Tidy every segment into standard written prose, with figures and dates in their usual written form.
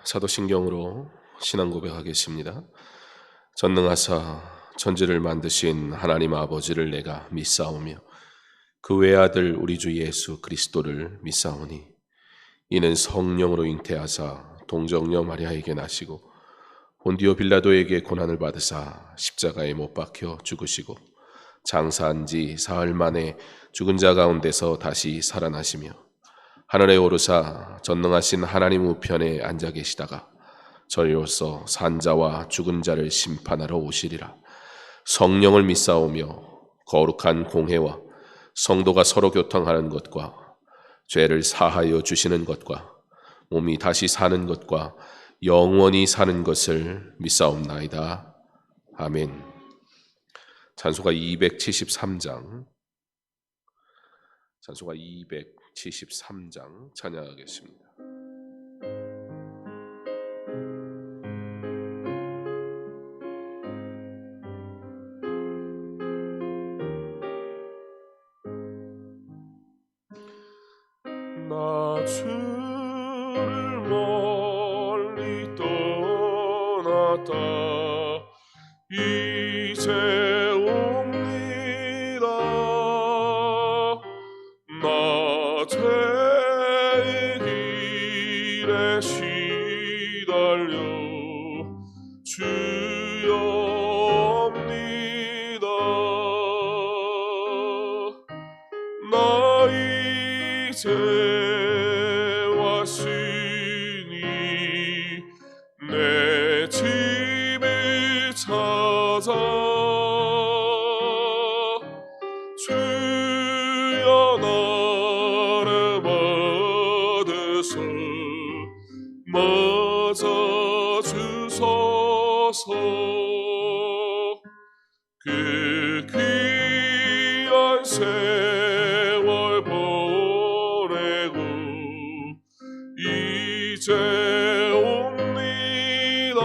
사도신경으로 신앙 고백하겠습니다. 전능하사 천지를 만드신 하나님 아버지를 내가 믿사오며 그 외아들 우리 주 예수 그리스도를 믿사오니 이는 성령으로 잉태하사 동정녀 마리아에게 나시고 본디오 빌라도에게 고난을 받으사 십자가에 못 박혀 죽으시고 장사한 지 사흘 만에 죽은 자 가운데서 다시 살아나시며 하늘에 오르사 전능하신 하나님 우편에 앉아 계시다가 저희로서 산자와 죽은 자를 심판하러 오시리라. 성령을 믿사오며 거룩한 공회와 성도가 서로 교통하는 것과 죄를 사하여 주시는 것과 몸이 다시 사는 것과 영원히 사는 것을 믿사옵나이다. 아멘. 찬송가 273장 찬양하겠습니다. 나 주를 멀리 떠났다 이제 옵니다. 나 죄의 길에 시달려 주여 옵니다. 나 이제 왔으니 내 집을 찾아 주여 나를 받으소 맞아주소서. 그 귀한 세월 보내고 이제 옵니다.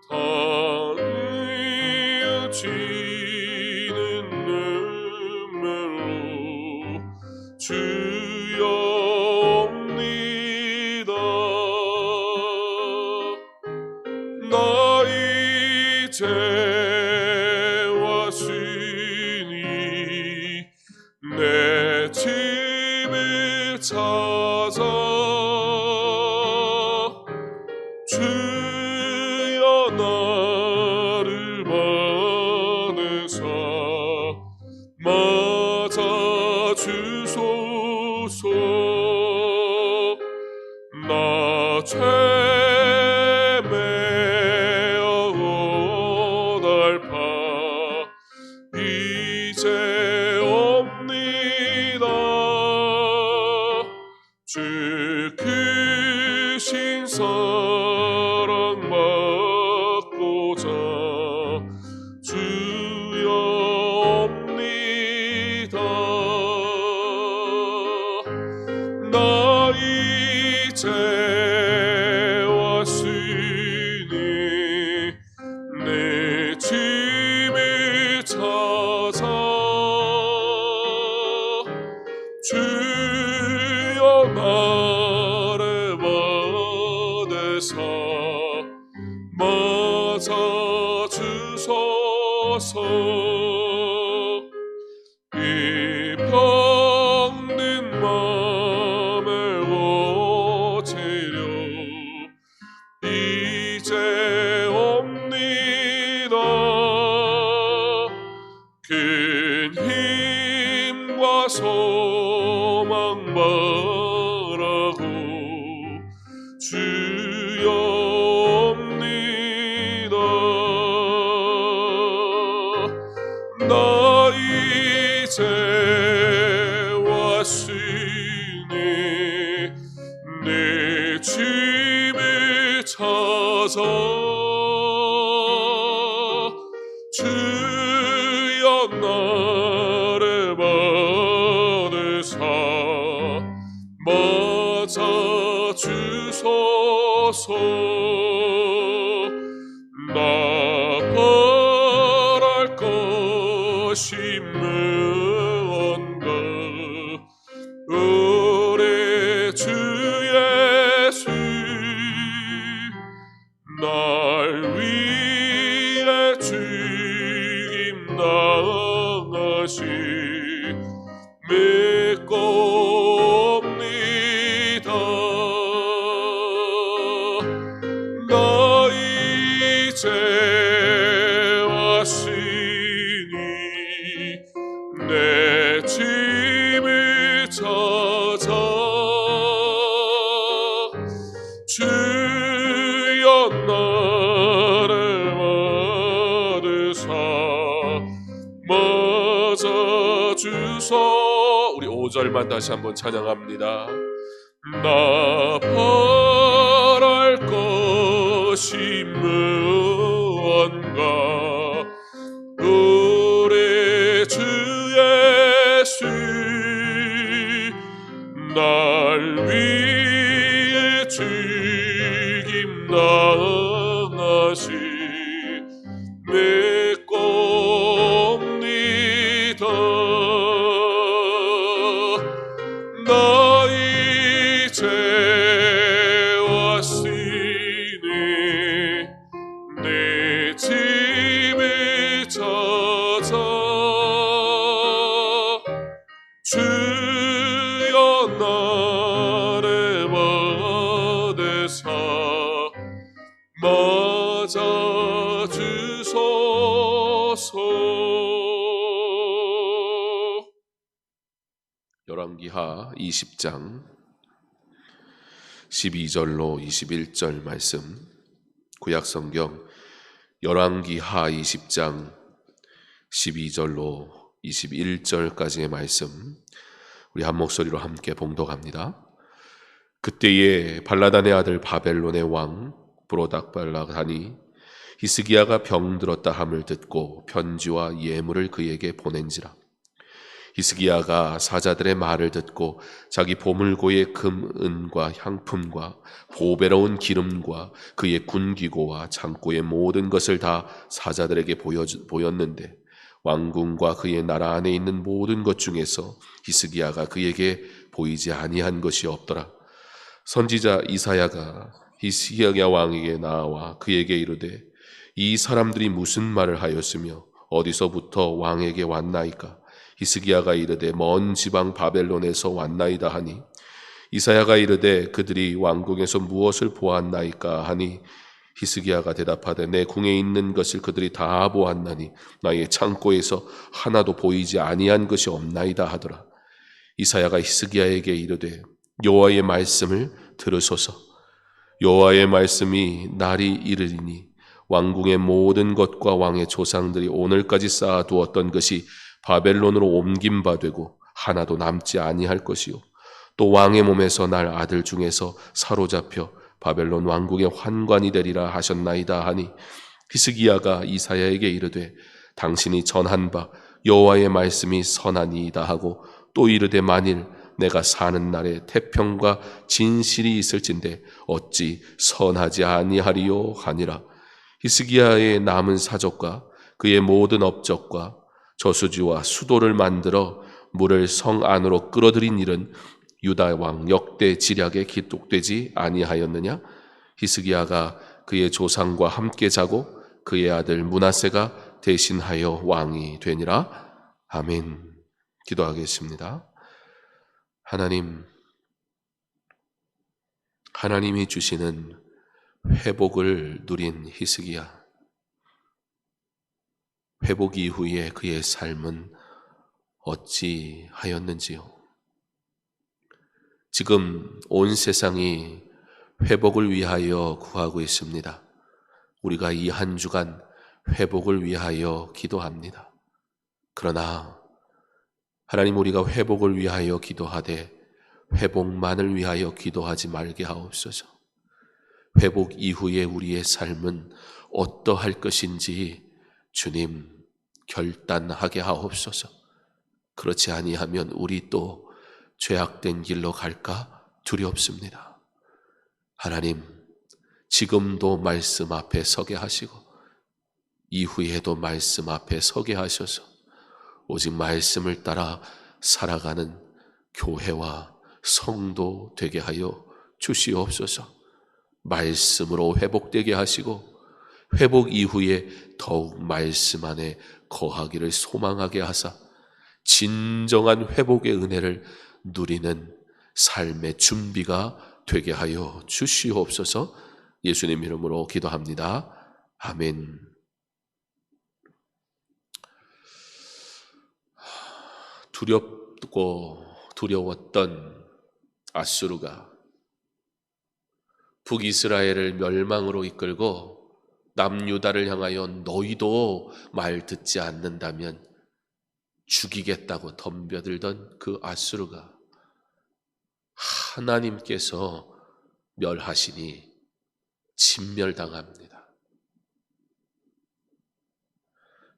다 뉘어지는 눈물로 주여 옵니다. 나 이제 왔으니 내 집을 찾아 주여 나를 받으사 맞아주소서. 나 죄 메어 오달파 이제 옵니다. 주 크신 사랑 받고자 주여 옵니다. 나 이제 왔으니 내 집을 찾아 주여 나를 받으사 맞아주소서. 이 병든 맘을 고치려 이제 옵니다. 큰 힘과 소망 바라고 주여 옵니다. 나 이제 왔으니 내 집을 찾아 주여 나를 받으사 맞아주소서. 나 바랄 것이 무언가 우리 주 예수 믿고옵니다. 나 이제 왔으니 내 짐을 찾아 주여 나를 받으사 맞아주소. 우리 5절만 다시 한번 찬양합니다. 나 바랄 것이 무언가 우리 주 예수 날 위해 죽임 당하시 믿고옵니다. 나 이제 왔으니 내 집을 찾아 주여 나를 받으사 맞아주소서. 열왕기하 20장 12절로 21절 말씀, 구약성경 열왕기하 20장 12절로 21절까지의 말씀, 우리 한 목소리로 함께 봉독합니다. 그때에 발라단의 아들 바벨론의 왕 브로닥발라단이 히스기야가 병들었다 함을 듣고 편지와 예물을 그에게 보낸지라. 히스기야가 사자들의 말을 듣고 자기 보물고의 금, 은과 향품과 보배로운 기름과 그의 군기고와 창고의 모든 것을 다 사자들에게 보였는데 왕궁과 그의 나라 안에 있는 모든 것 중에서 히스기야가 그에게 보이지 아니한 것이 없더라. 선지자 이사야가 히스기야 왕에게 나와 그에게 이르되 이 사람들이 무슨 말을 하였으며 어디서부터 왕에게 왔나이까? 히스기야가 이르되 먼 지방 바벨론에서 왔나이다 하니 이사야가 이르되 그들이 왕궁에서 무엇을 보았나이까 하니 히스기야가 대답하되 내 궁에 있는 것을 그들이 다 보았나니 나의 창고에서 하나도 보이지 아니한 것이 없나이다 하더라. 이사야가 히스기야에게 이르되 여호와의 말씀을 들으소서. 여호와의 말씀이 날이 이르리니 왕궁의 모든 것과 왕의 조상들이 오늘까지 쌓아두었던 것이 바벨론으로 옮긴 바 되고 하나도 남지 아니할 것이요 또 왕의 몸에서 날 아들 중에서 사로잡혀 바벨론 왕궁의 환관이 되리라 하셨나이다 하니 히스기야가 이사야에게 이르되 당신이 전한 바 여호와의 말씀이 선하니이다 하고 또 이르되 만일 내가 사는 날에 태평과 진실이 있을진데 어찌 선하지 아니하리요 하니라. 히스기야의 남은 사족과 그의 모든 업적과 저수지와 수도를 만들어 물을 성 안으로 끌어들인 일은 유다 왕 역대 지략에 기록되지 아니하였느냐? 히스기야가 그의 조상과 함께 자고 그의 아들 므낫세가 대신하여 왕이 되니라. 아멘. 기도하겠습니다. 하나님이 주시는 회복을 누린 히스기야. 회복 이후에 그의 삶은 어찌 하였는지요? 지금 온 세상이 회복을 위하여 구하고 있습니다. 우리가 이 한 주간 회복을 위하여 기도합니다. 그러나 하나님, 우리가 회복을 위하여 기도하되 회복만을 위하여 기도하지 말게 하옵소서. 회복 이후에 우리의 삶은 어떠할 것인지 주님 결단하게 하옵소서. 그렇지 아니하면 우리 또 죄악된 길로 갈까 두렵습니다. 하나님, 지금도 말씀 앞에 서게 하시고 이후에도 말씀 앞에 서게 하셔서 오직 말씀을 따라 살아가는 교회와 성도 되게 하여 주시옵소서. 말씀으로 회복되게 하시고 회복 이후에 더욱 말씀 안에 거하기를 소망하게 하사 진정한 회복의 은혜를 누리는 삶의 준비가 되게 하여 주시옵소서. 예수님 이름으로 기도합니다. 아멘. 두렵고 두려웠던 아수르가 북이스라엘을 멸망으로 이끌고 남유다를 향하여 너희도 말 듣지 않는다면 죽이겠다고 덤벼들던 그 아수르가 하나님께서 멸하시니 진멸당합니다.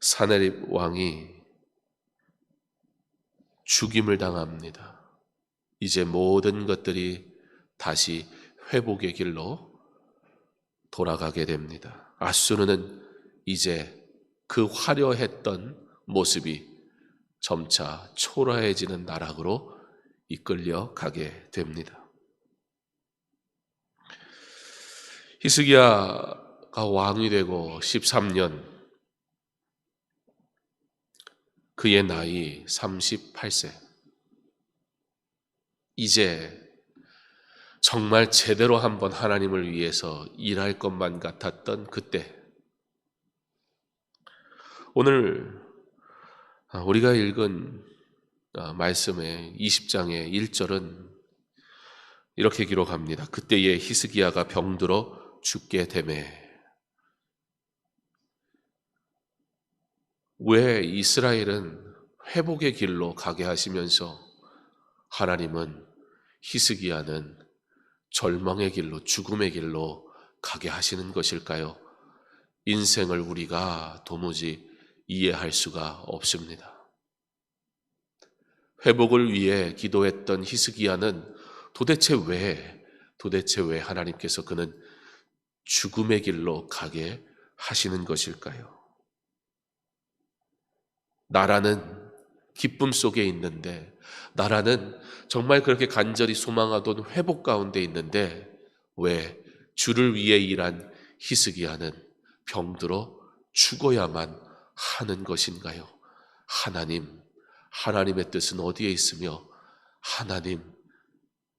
사네립 왕이 죽임을 당합니다. 이제 모든 것들이 다시 회복의 길로 돌아가게 됩니다. 아수르는 이제 그 화려했던 모습이 점차 초라해지는 나락으로 이끌려 가게 됩니다. 히스기야가 왕이 되고 13년, 그의 나이 38세. 이제 정말 제대로 한번 하나님을 위해서 일할 것만 같았던 그때, 오늘 우리가 읽은 말씀의 20장의 1절은 이렇게 기록합니다. 그때에 히스기야가 병들어 죽게 되매. 왜 이스라엘은 회복의 길로 가게 하시면서 하나님은 히스기야는 절망의 길로, 죽음의 길로 가게 하시는 것일까요? 인생을 우리가 도무지 이해할 수가 없습니다. 회복을 위해 기도했던 히스기야는 도대체 왜 하나님께서 그는 죽음의 길로 가게 하시는 것일까요? 나라는 기쁨 속에 있는데, 나라는 정말 그렇게 간절히 소망하던 회복 가운데 있는데, 왜 주를 위해 일한 히스기야는 병들어 죽어야만 하는 것인가요? 하나님의 뜻은 어디에 있으며,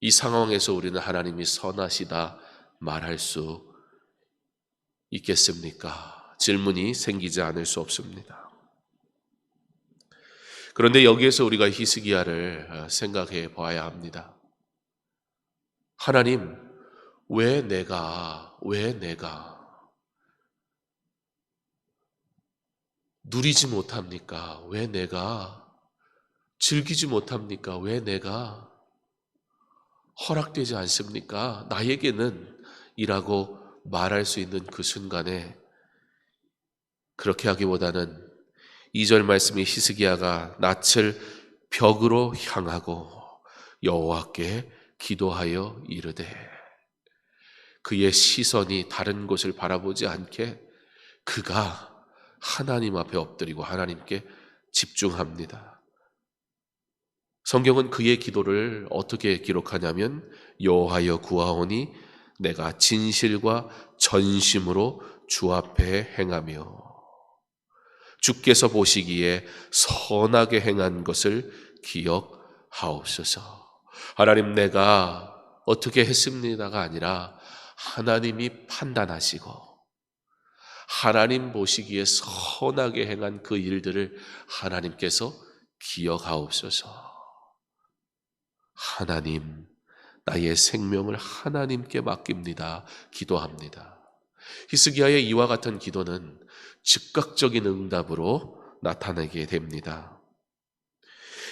이 상황에서 우리는 하나님이 선하시다 말할 수 있겠습니까? 질문이 생기지 않을 수 없습니다. 그런데 여기에서 우리가 히스기야를 생각해 봐야 합니다. 하나님, 왜 내가 누리지 못합니까? 왜 내가 즐기지 못합니까? 왜 내가 허락되지 않습니까? 나에게는 이라고 말할 수 있는 그 순간에, 그렇게 하기보다는 2절 말씀이 히스기야가 낯을 벽으로 향하고 여호와께 기도하여 이르되, 그의 시선이 다른 곳을 바라보지 않게 그가 하나님 앞에 엎드리고 하나님께 집중합니다. 성경은 그의 기도를 어떻게 기록하냐면, 여호와여 구하오니 내가 진실과 전심으로 주 앞에 행하며 주께서 보시기에 선하게 행한 것을 기억하옵소서. 하나님, 내가 어떻게 했습니다가 아니라 하나님이 판단하시고 하나님 보시기에 선하게 행한 그 일들을 하나님께서 기억하옵소서. 하나님, 나의 생명을 하나님께 맡깁니다. 기도합니다. 히스기야의 이와 같은 기도는 즉각적인 응답으로 나타나게 됩니다.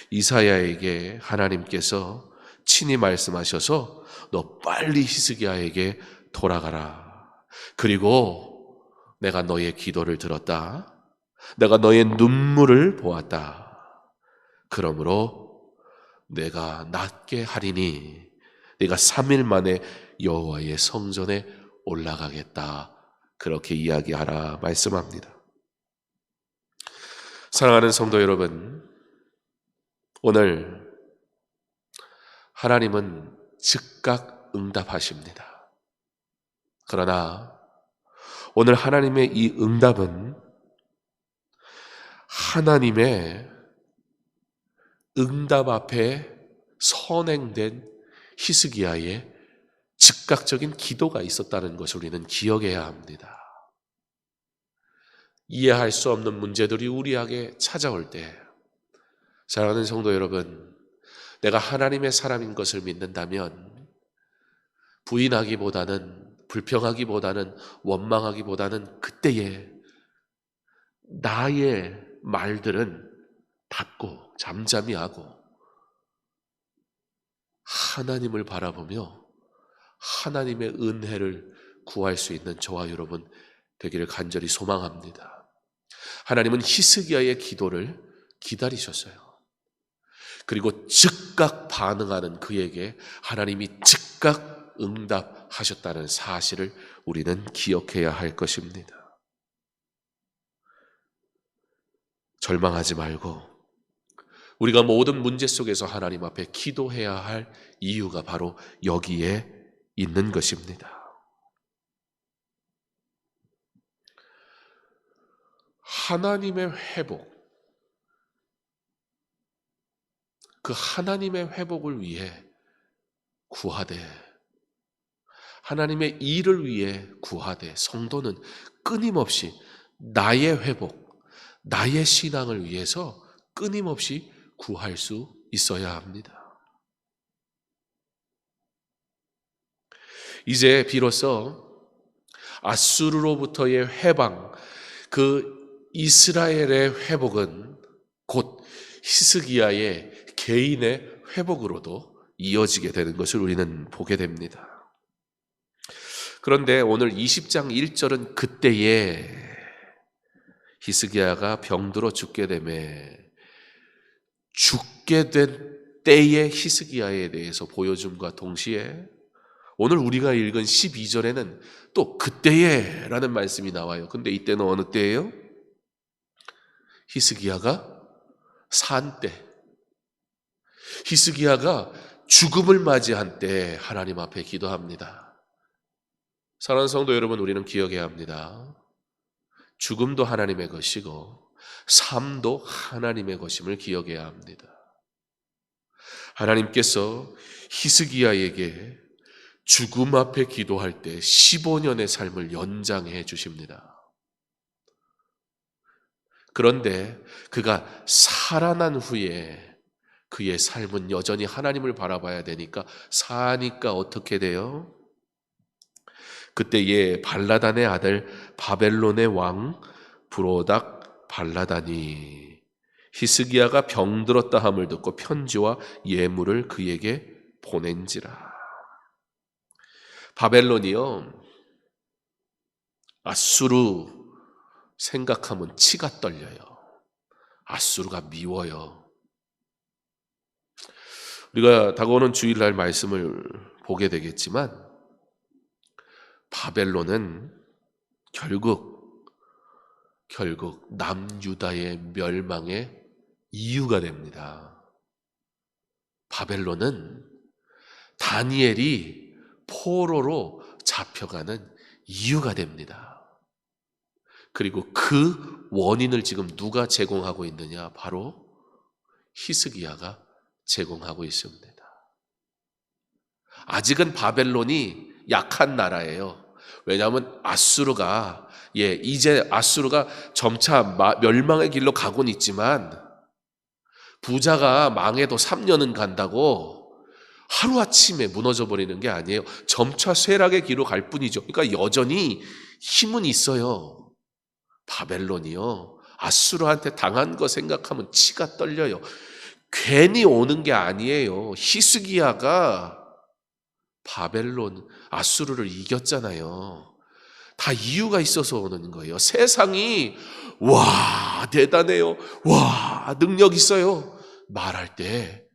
이사야에게 하나님께서 친히 말씀하셔서 너 빨리 히스기야에게 돌아가라. 그리고 내가 너의 기도를 들었다. 내가 너의 눈물을 보았다. 그러므로 내가 낫게 하리니 네가 3일 만에 여호와의 성전에 올라가겠다. 그렇게 이야기하라 말씀합니다. 사랑하는 성도 여러분, 오늘 하나님은 즉각 응답하십니다. 그러나 오늘 하나님의 이 응답은 하나님의 응답 앞에 선행된 히스기야의 즉각적인 기도가 있었다는 것을 우리는 기억해야 합니다. 이해할 수 없는 문제들이 우리에게 찾아올 때, 사랑하는 성도 여러분, 내가 하나님의 사람인 것을 믿는다면 부인하기보다는, 불평하기보다는, 원망하기보다는 그때에 나의 말들은 닫고 잠잠히 하고 하나님을 바라보며 하나님의 은혜를 구할 수 있는 저와 여러분 되기를 간절히 소망합니다. 하나님은 히스기야의 기도를 기다리셨어요. 그리고 즉각 반응하는 그에게 하나님이 즉각 응답하셨다는 사실을 우리는 기억해야 할 것입니다. 절망하지 말고 우리가 모든 문제 속에서 하나님 앞에 기도해야 할 이유가 바로 여기에 있는 것입니다. 하나님의 회복, 그 하나님의 회복을 위해 구하되, 하나님의 일을 위해 구하되, 성도는 끊임없이 나의 회복, 나의 신앙을 위해서 끊임없이 구할 수 있어야 합니다. 이제 비로소 아수르로부터의 해방, 그 이스라엘의 회복은 곧 히스기야의 개인의 회복으로도 이어지게 되는 것을 우리는 보게 됩니다. 그런데 오늘 20장 1절은 그때에 히스기야가 병들어 죽게 되매 죽게 된 때의 히스기야에 대해서 보여줌과 동시에 오늘 우리가 읽은 12절에는 또 그때에 라는 말씀이 나와요. 근데 이때는 어느 때예요? 히스기야가 산 때, 히스기야가 죽음을 맞이한 때 하나님 앞에 기도합니다. 사랑하는 성도 여러분, 우리는 기억해야 합니다. 죽음도 하나님의 것이고 삶도 하나님의 것임을 기억해야 합니다. 하나님께서 히스기야에게 죽음 앞에 기도할 때 15년의 삶을 연장해 주십니다. 그런데 그가 살아난 후에 그의 삶은 여전히 하나님을 바라봐야 되니까 사니까 어떻게 돼요? 그때에 발라단의 아들 바벨론의 왕 브로닥 발라단이 히스기야가 병들었다 함을 듣고 편지와 예물을 그에게 보낸지라. 바벨론이요, 아수르 생각하면 치가 떨려요. 아수르가 미워요. 우리가 다가오는 주일날 말씀을 보게 되겠지만 바벨론은 결국 남유다의 멸망의 이유가 됩니다. 바벨론은 다니엘이 포로로 잡혀가는 이유가 됩니다. 그리고 그 원인을 지금 누가 제공하고 있느냐? 바로 히스기야가 제공하고 있습니다. 아직은 바벨론이 약한 나라예요. 왜냐하면 아수르가 이제 아수르가 점차 멸망의 길로 가고는 있지만 부자가 망해도 3년은 간다고 하루아침에 무너져버리는 게 아니에요. 점차 쇠락의 길로 갈 뿐이죠. 그러니까 여전히 힘은 있어요. 바벨론이요, 아수르한테 당한 거 생각하면 치가 떨려요. 괜히 오는 게 아니에요. 히스기야가 바벨론, 아수르를 이겼잖아요. 다 이유가 있어서 오는 거예요. 세상이 와 대단해요, 와 능력 있어요 말할 때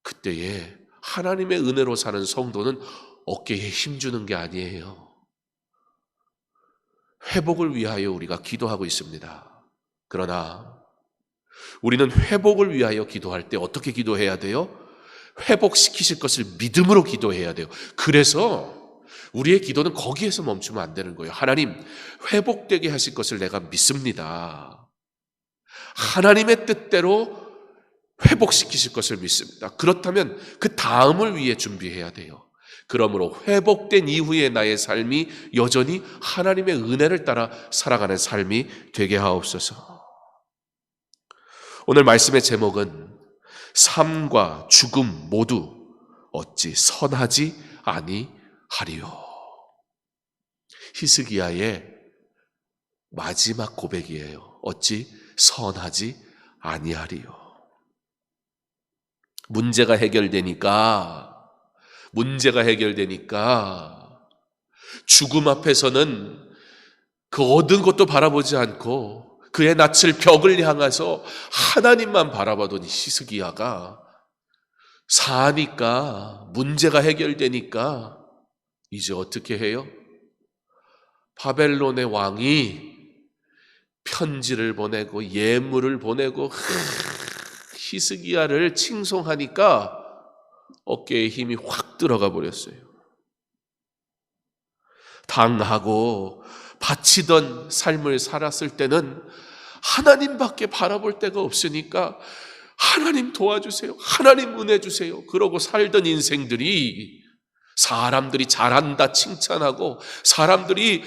그때에 하나님의 은혜로 사는 성도는 어깨에 힘주는 게 아니에요. 회복을 위하여 우리가 기도하고 있습니다. 그러나 우리는 회복을 위하여 기도할 때 어떻게 기도해야 돼요? 회복시키실 것을 믿음으로 기도해야 돼요. 그래서 우리의 기도는 거기에서 멈추면 안 되는 거예요. 하나님, 회복되게 하실 것을 내가 믿습니다. 하나님의 뜻대로 회복시키실 것을 믿습니다. 그렇다면 그 다음을 위해 준비해야 돼요. 그러므로 회복된 이후의 나의 삶이 여전히 하나님의 은혜를 따라 살아가는 삶이 되게 하옵소서. 오늘 말씀의 제목은 삶과 죽음 모두 어찌 선하지 아니하리요. 히스기야의 마지막 고백이에요. 어찌 선하지 아니하리요. 문제가 해결되니까 죽음 앞에서는 그 얻은 것도 바라보지 않고 그의 낯을 벽을 향해서 하나님만 바라보던 히스기야가 사니까, 문제가 해결되니까 이제 어떻게 해요? 바벨론의 왕이 편지를 보내고 예물을 보내고 히스기야를 칭송하니까 어깨에 힘이 확 들어가 버렸어요. 당하고 바치던 삶을 살았을 때는 하나님밖에 바라볼 데가 없으니까 하나님 도와주세요, 하나님 은혜 주세요 그러고 살던 인생들이 사람들이 잘한다 칭찬하고 사람들이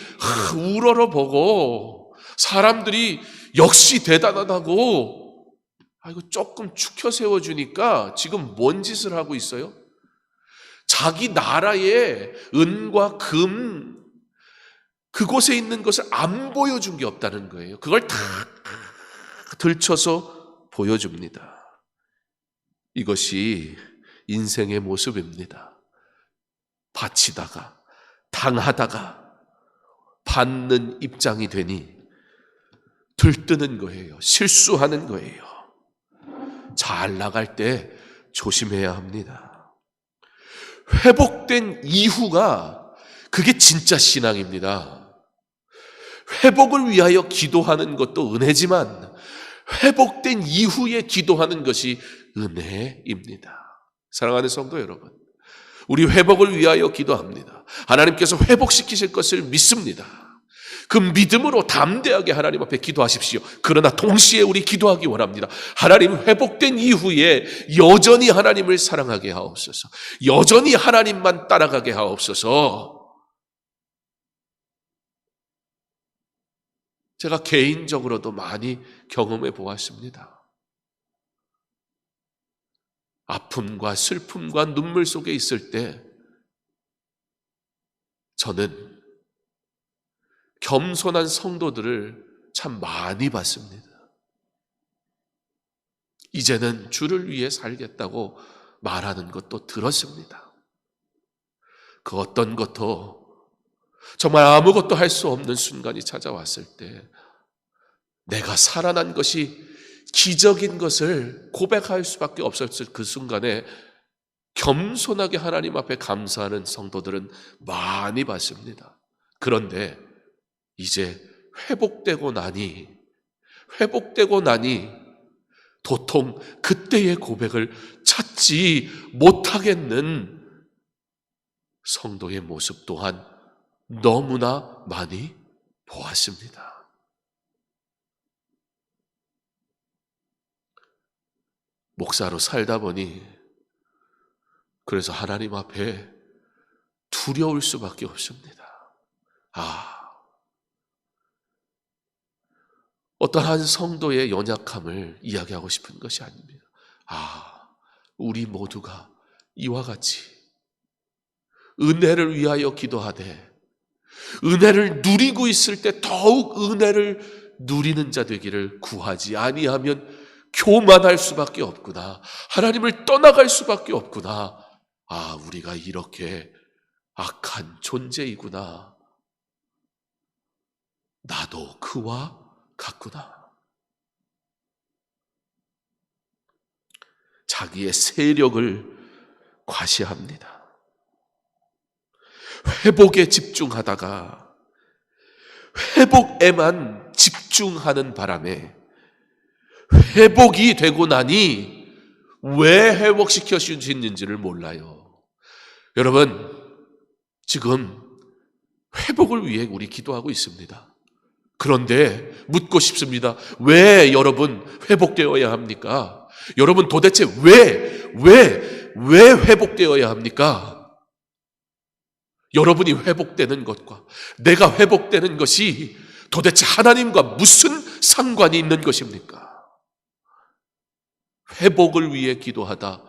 우러러보고 사람들이 역시 대단하다고 이거 조금 축혀 세워주니까 지금 뭔 짓을 하고 있어요? 자기 나라의 은과 금 그곳에 있는 것을 안 보여준 게 없다는 거예요. 그걸 다 들춰서 보여줍니다. 이것이 인생의 모습입니다. 바치다가 당하다가 받는 입장이 되니 들뜨는 거예요. 실수하는 거예요. 잘 나갈 때 조심해야 합니다. 회복된 이후가 그게 진짜 신앙입니다. 회복을 위하여 기도하는 것도 은혜지만 회복된 이후에 기도하는 것이 은혜입니다. 사랑하는 성도 여러분, 우리 회복을 위하여 기도합니다. 하나님께서 회복시키실 것을 믿습니다. 그 믿음으로 담대하게 하나님 앞에 기도하십시오. 그러나 동시에 우리 기도하기 원합니다. 하나님, 회복된 이후에 여전히 하나님을 사랑하게 하옵소서. 여전히 하나님만 따라가게 하옵소서. 제가 개인적으로도 많이 경험해 보았습니다. 아픔과 슬픔과 눈물 속에 있을 때 저는 겸손한 성도들을 참 많이 봤습니다. 이제는 주를 위해 살겠다고 말하는 것도 들었습니다. 그 어떤 것도 정말 아무것도 할 수 없는 순간이 찾아왔을 때 내가 살아난 것이 기적인 것을 고백할 수밖에 없었을 그 순간에 겸손하게 하나님 앞에 감사하는 성도들은 많이 봤습니다. 그런데 이제 회복되고 나니 도통 그때의 고백을 찾지 못하겠는 성도의 모습 또한 너무나 많이 보았습니다. 목사로 살다 보니 그래서 하나님 앞에 두려울 수밖에 없습니다. 어떠한 성도의 연약함을 이야기하고 싶은 것이 아닙니다. 우리 모두가 이와 같이 은혜를 위하여 기도하되 은혜를 누리고 있을 때 더욱 은혜를 누리는 자 되기를 구하지 아니하면 교만할 수밖에 없구나. 하나님을 떠나갈 수밖에 없구나. 우리가 이렇게 악한 존재이구나. 나도 그와 같구나. 자기의 세력을 과시합니다. 회복에 집중하다가 회복에만 집중하는 바람에 회복이 되고 나니 왜 회복시켜 주시는지를 몰라요. 여러분, 지금 회복을 위해 우리 기도하고 있습니다. 그런데 묻고 싶습니다. 왜 여러분 회복되어야 합니까? 여러분 도대체 왜 회복되어야 합니까? 여러분이 회복되는 것과 내가 회복되는 것이 도대체 하나님과 무슨 상관이 있는 것입니까? 회복을 위해 기도하다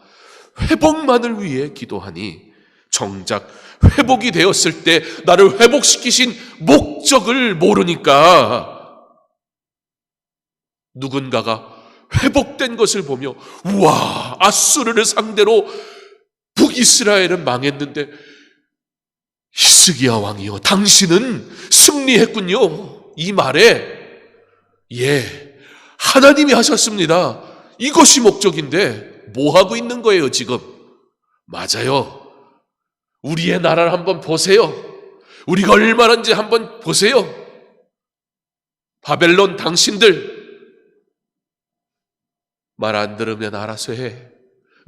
회복만을 위해 기도하니 정작 회복이 되었을 때 나를 회복시키신 목적을 모르니까 누군가가 회복된 것을 보며 우와, 아수르를 상대로 북이스라엘은 망했는데 히스기야 왕이요, 당신은 승리했군요. 이 말에 하나님이 하셨습니다. 이것이 목적인데 뭐 하고 있는 거예요 지금? 맞아요. 우리의 나라를 한번 보세요. 우리가 얼마나인지 한번 보세요. 바벨론 당신들 말 안 들으면 알아서 해.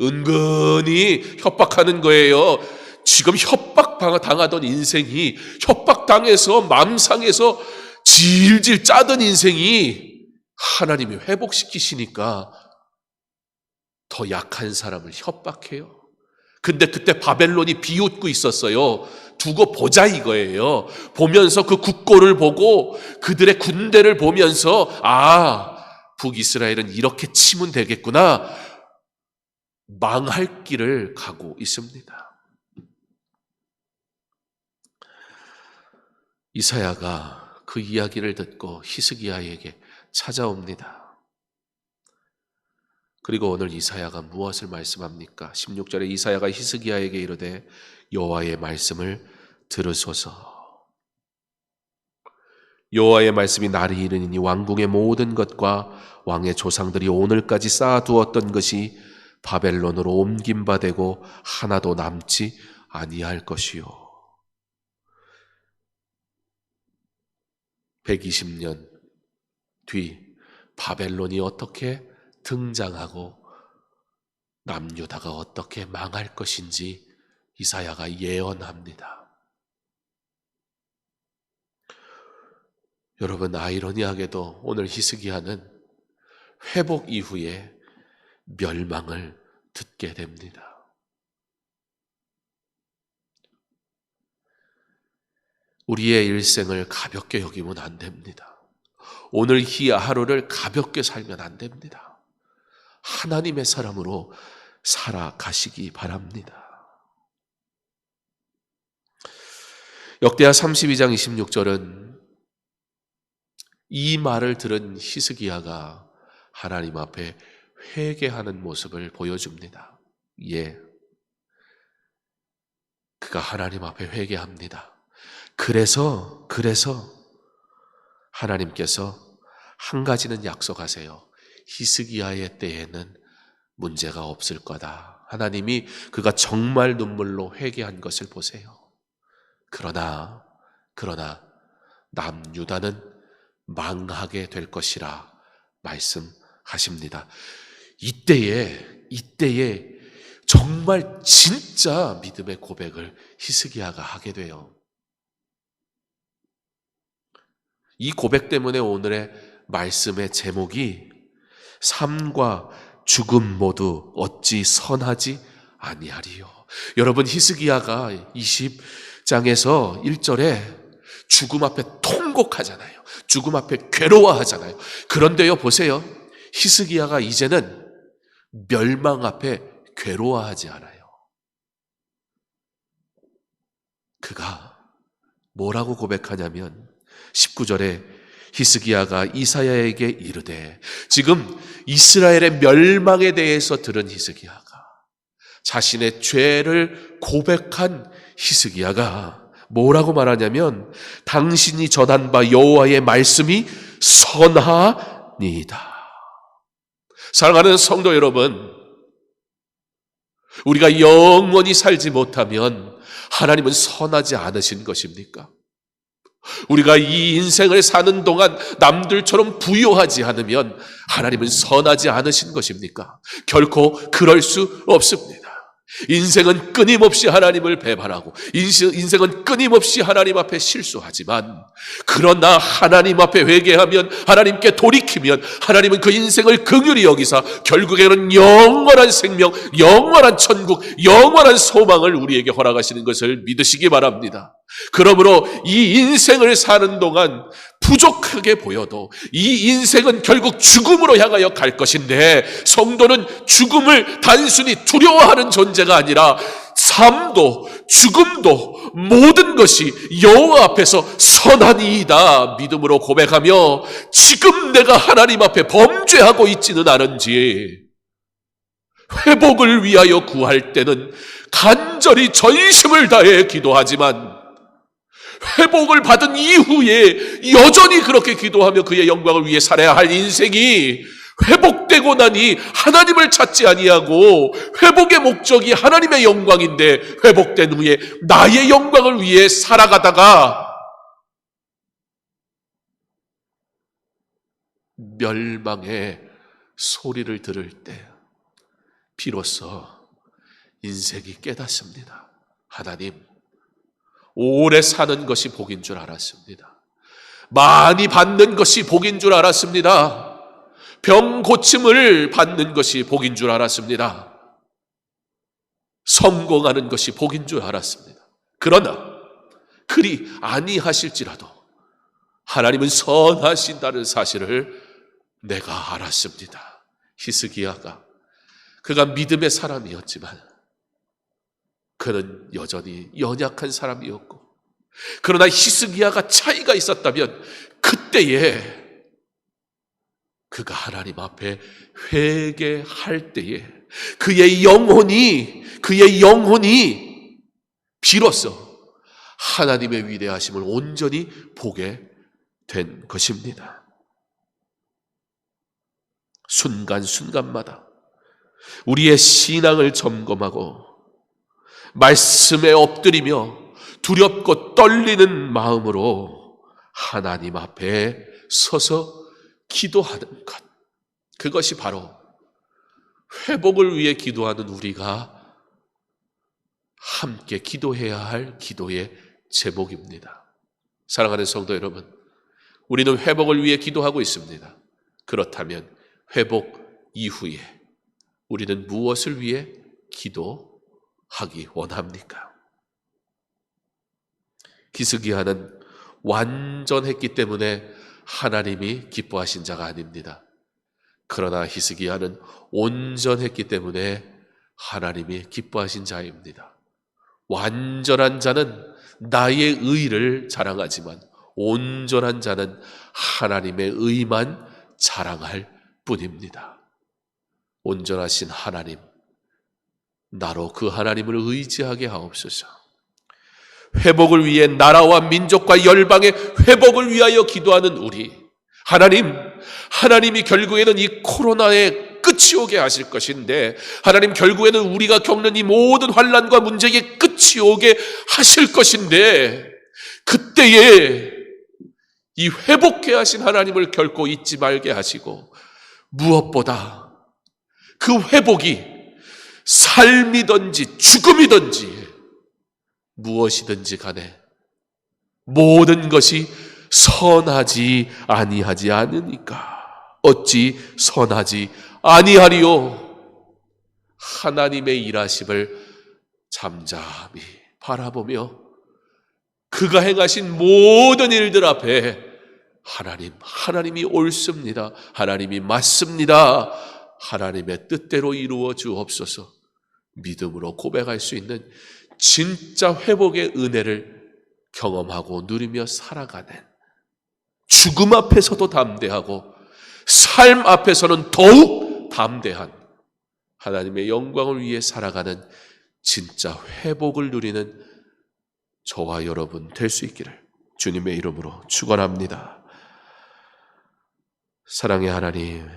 은근히 협박하는 거예요. 지금 협박당하던 인생이, 협박당해서 맘상에서 질질 짜던 인생이 하나님이 회복시키시니까 더 약한 사람을 협박해요. 근데 그때 바벨론이 비웃고 있었어요. 두고 보자 이거예요. 보면서 그 국고를 보고 그들의 군대를 보면서 북이스라엘은 이렇게 치면 되겠구나. 망할 길을 가고 있습니다. 이사야가 그 이야기를 듣고 히스기야에게 찾아옵니다. 그리고 오늘 이사야가 무엇을 말씀합니까? 16절에 이사야가 히스기야에게 이르되 여호와의 말씀을 들으소서. 여호와의 말씀이 날이 이르니 왕궁의 모든 것과 왕의 조상들이 오늘까지 쌓아두었던 것이 바벨론으로 옮김바 되고 하나도 남지 아니할 것이요. 120년 뒤 바벨론이 어떻게 등장하고 남유다가 어떻게 망할 것인지 이사야가 예언합니다. 여러분, 아이러니하게도 오늘 히스기야는 회복 이후에 멸망을 듣게 됩니다. 우리의 일생을 가볍게 여기면 안 됩니다. 오늘 이 하루를 가볍게 살면 안 됩니다. 하나님의 사람으로 살아가시기 바랍니다. 역대하 32장 26절은 이 말을 들은 히스기야가 하나님 앞에 회개하는 모습을 보여줍니다. 그가 하나님 앞에 회개합니다. 그래서 하나님께서 한 가지는 약속하세요. 히스기야의 때에는 문제가 없을 거다. 하나님이 그가 정말 눈물로 회개한 것을 보세요. 그러나 남유다는 망하게 될 것이라 말씀하십니다. 이때에 정말 진짜 믿음의 고백을 히스기야가 하게 돼요. 이 고백 때문에 오늘의 말씀의 제목이 삶과 죽음 모두 어찌 선하지 아니하리요. 여러분, 히스기야가 20장에서 1절에 죽음 앞에 통곡하잖아요. 죽음 앞에 괴로워하잖아요. 그런데요, 보세요. 히스기야가 이제는 멸망 앞에 괴로워하지 않아요. 그가 뭐라고 고백하냐면 19절에 히스기야가 이사야에게 이르되, 지금 이스라엘의 멸망에 대해서 들은 히스기야가, 자신의 죄를 고백한 히스기야가 뭐라고 말하냐면 당신이 전한 바 여호와의 말씀이 선하니이다. 사랑하는 성도 여러분, 우리가 영원히 살지 못하면 하나님은 선하지 않으신 것입니까? 우리가 이 인생을 사는 동안 남들처럼 부유하지 않으면 하나님은 선하지 않으신 것입니까? 결코 그럴 수 없습니다. 인생은 끊임없이 하나님을 배반하고 인생은 끊임없이 하나님 앞에 실수하지만, 그러나 하나님 앞에 회개하면, 하나님께 돌이키면 하나님은 그 인생을 긍휼히 여기사 결국에는 영원한 생명, 영원한 천국, 영원한 소망을 우리에게 허락하시는 것을 믿으시기 바랍니다. 그러므로 이 인생을 사는 동안 부족하게 보여도 이 인생은 결국 죽음으로 향하여 갈 것인데, 성도는 죽음을 단순히 두려워하는 존재가 아니라 삶도 죽음도 모든 것이 여호와 앞에서 선하니이다 믿음으로 고백하며, 지금 내가 하나님 앞에 범죄하고 있지는 않은지 회복을 위하여 구할 때는 간절히 전심을 다해 기도하지만, 회복을 받은 이후에 여전히 그렇게 기도하며 그의 영광을 위해 살아야 할 인생이, 회복되고 나니 하나님을 찾지 아니하고 회복의 목적이 하나님의 영광인데 회복된 후에 나의 영광을 위해 살아가다가 멸망의 소리를 들을 때 비로소 인생이 깨닫습니다. 하나님, 오래 사는 것이 복인 줄 알았습니다. 많이 받는 것이 복인 줄 알았습니다. 병 고침을 받는 것이 복인 줄 알았습니다. 성공하는 것이 복인 줄 알았습니다. 그러나 그리 아니하실지라도 하나님은 선하신다는 사실을 내가 알았습니다. 히스기야가, 그가 믿음의 사람이었지만 그는 여전히 연약한 사람이었고, 그러나 히스기야가 차이가 있었다면 그때에 그가 하나님 앞에 회개할 때에 그의 영혼이 비로소 하나님의 위대하심을 온전히 보게 된 것입니다. 순간순간마다 우리의 신앙을 점검하고 말씀에 엎드리며 두렵고 떨리는 마음으로 하나님 앞에 서서 기도하는 것, 그것이 바로 회복을 위해 기도하는 우리가 함께 기도해야 할 기도의 제목입니다. 사랑하는 성도 여러분, 우리는 회복을 위해 기도하고 있습니다. 그렇다면 회복 이후에 우리는 무엇을 위해 기도하기 원합니까? 히스기야는 완전했기 때문에 하나님이 기뻐하신 자가 아닙니다. 그러나 히스기야는 온전했기 때문에 하나님이 기뻐하신 자입니다. 완전한 자는 나의 의를 자랑하지만 온전한 자는 하나님의 의만 자랑할 뿐입니다. 온전하신 하나님, 나로 그 하나님을 의지하게 하옵소서. 회복을 위해 나라와 민족과 열방의 회복을 위하여 기도하는 우리, 하나님이 결국에는 이 코로나의 끝이 오게 하실 것인데, 하나님 결국에는 우리가 겪는 이 모든 환난과 문제의 끝이 오게 하실 것인데, 그때에 이 회복해 하신 하나님을 결코 잊지 말게 하시고, 무엇보다 그 회복이 삶이든지 죽음이든지 무엇이든지 간에 모든 것이 선하지 아니하지 않으니까 어찌 선하지 아니하리요. 하나님의 일하심을 잠잠히 바라보며 그가 행하신 모든 일들 앞에 하나님이 옳습니다, 하나님이 맞습니다, 하나님의 뜻대로 이루어 주옵소서 믿음으로 고백할 수 있는 진짜 회복의 은혜를 경험하고 누리며 살아가는, 죽음 앞에서도 담대하고 삶 앞에서는 더욱 담대한 하나님의 영광을 위해 살아가는 진짜 회복을 누리는 저와 여러분 될 수 있기를 주님의 이름으로 축원합니다. 사랑의 하나님,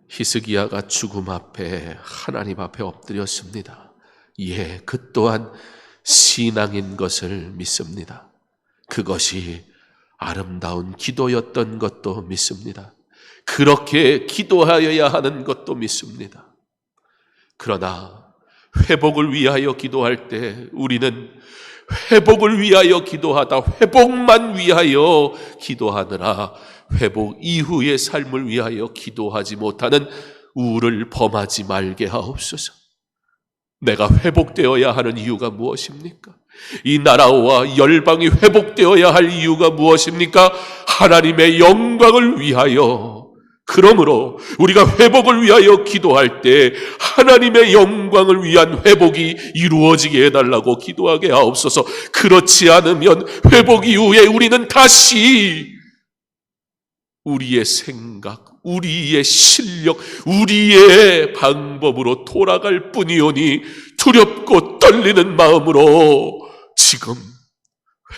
히스기야가 죽음 앞에 하나님 앞에 엎드렸습니다. 예, 그 또한 신앙인 것을 믿습니다. 그것이 아름다운 기도였던 것도 믿습니다. 그렇게 기도하여야 하는 것도 믿습니다. 그러나 회복을 위하여 기도할 때 우리는 회복을 위하여 기도하다 회복만 위하여 기도하느라 회복 이후의 삶을 위하여 기도하지 못하는 우를 범하지 말게 하옵소서. 내가 회복되어야 하는 이유가 무엇입니까? 이 나라와 열방이 회복되어야 할 이유가 무엇입니까? 하나님의 영광을 위하여. 그러므로 우리가 회복을 위하여 기도할 때 하나님의 영광을 위한 회복이 이루어지게 해달라고 기도하게 하옵소서. 그렇지 않으면 회복 이후에 우리는 다시 우리의 생각, 우리의 실력, 우리의 방법으로 돌아갈 뿐이오니 두렵고 떨리는 마음으로 지금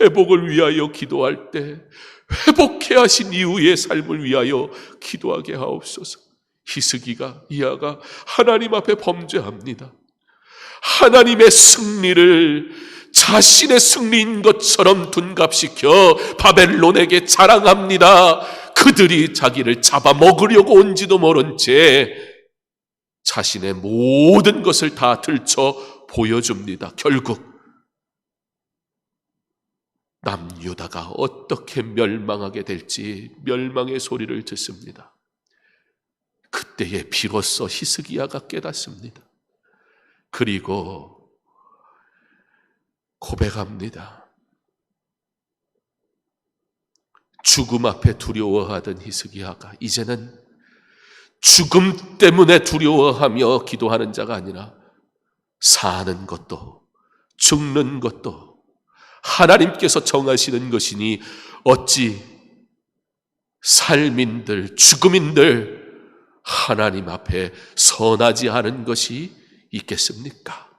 회복을 위하여 기도할 때 회복해 하신 이후의 삶을 위하여 기도하게 하옵소서. 히스기가 이아가 하나님 앞에 범죄합니다. 하나님의 승리를 자신의 승리인 것처럼 둔갑시켜 바벨론에게 자랑합니다. 그들이 자기를 잡아먹으려고 온지도 모른 채 자신의 모든 것을 다 들춰 보여줍니다. 결국 남유다가 어떻게 멸망하게 될지 멸망의 소리를 듣습니다. 그때에 비로소 히스기야가 깨닫습니다. 그리고 고백합니다. 죽음 앞에 두려워하던 히스기야가 이제는 죽음 때문에 두려워하며 기도하는 자가 아니라 사는 것도 죽는 것도 하나님께서 정하시는 것이니 어찌 삶인들 죽음인들 하나님 앞에 선하지 않은 것이 있겠습니까?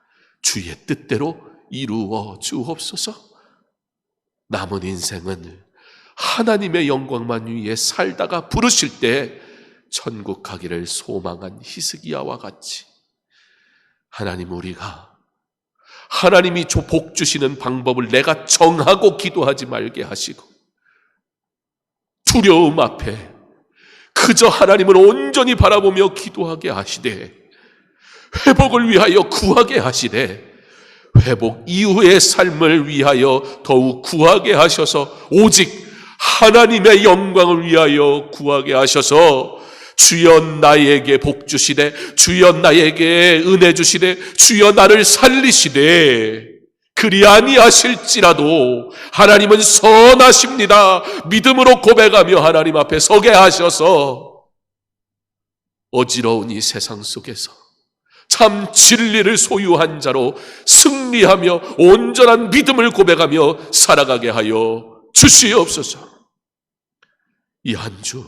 주의 뜻대로 이루어 주옵소서. 남은 인생은 하나님의 영광만 위해 살다가 부르실 때 천국 가기를 소망한 히스기야와 같이 하나님, 우리가 하나님이 복 주시는 방법을 내가 정하고 기도하지 말게 하시고 두려움 앞에 그저 하나님을 온전히 바라보며 기도하게 하시되 회복을 위하여 구하게 하시되 회복 이후의 삶을 위하여 더욱 구하게 하셔서 오직 하나님의 영광을 위하여 구하게 하셔서 주여 나에게 복 주시되 주여 나에게 은혜 주시되 주여 나를 살리시되 그리 아니하실지라도 하나님은 선하십니다. 믿음으로 고백하며 하나님 앞에 서게 하셔서 어지러운 이 세상 속에서 참 진리를 소유한 자로 승리하며 온전한 믿음을 고백하며 살아가게 하여 주시옵소서. 이 한 주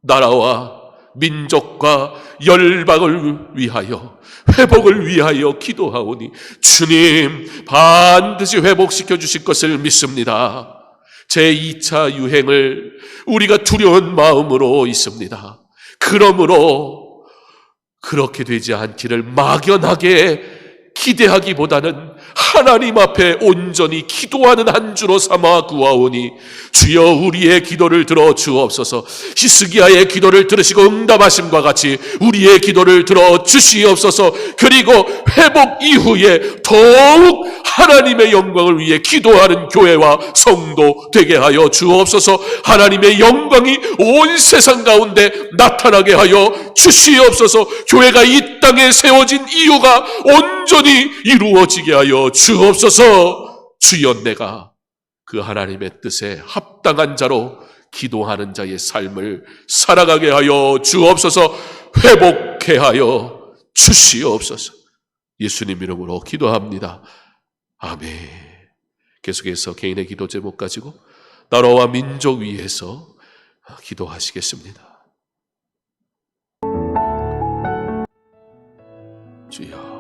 나라와 민족과 열방을 위하여 회복을 위하여 기도하오니 주님 반드시 회복시켜 주실 것을 믿습니다. 제2차 유행을 우리가 두려운 마음으로 있습니다. 그러므로 그렇게 되지 않기를 막연하게 기대하기보다는 하나님 앞에 온전히 기도하는 한 주로 삼아 구하오니 주여 우리의 기도를 들어 주옵소서. 히스기야의 기도를 들으시고 응답하심과 같이 우리의 기도를 들어 주시옵소서. 그리고 회복 이후에 더욱 하나님의 영광을 위해 기도하는 교회와 성도 되게 하여 주옵소서. 하나님의 영광이 온 세상 가운데 나타나게 하여 주시옵소서. 교회가 이 땅에 세워진 이유가 온전히 이루어지게 하여 주옵소서. 주여 내가 그 하나님의 뜻에 합당한 자로 기도하는 자의 삶을 살아가게 하여 주옵소서. 회복해 하여 주시옵소서. 예수님 이름으로 기도합니다. 아멘. 계속해서 개인의 기도 제목 가지고 나라와 민족 위해서 기도하시겠습니다. 주여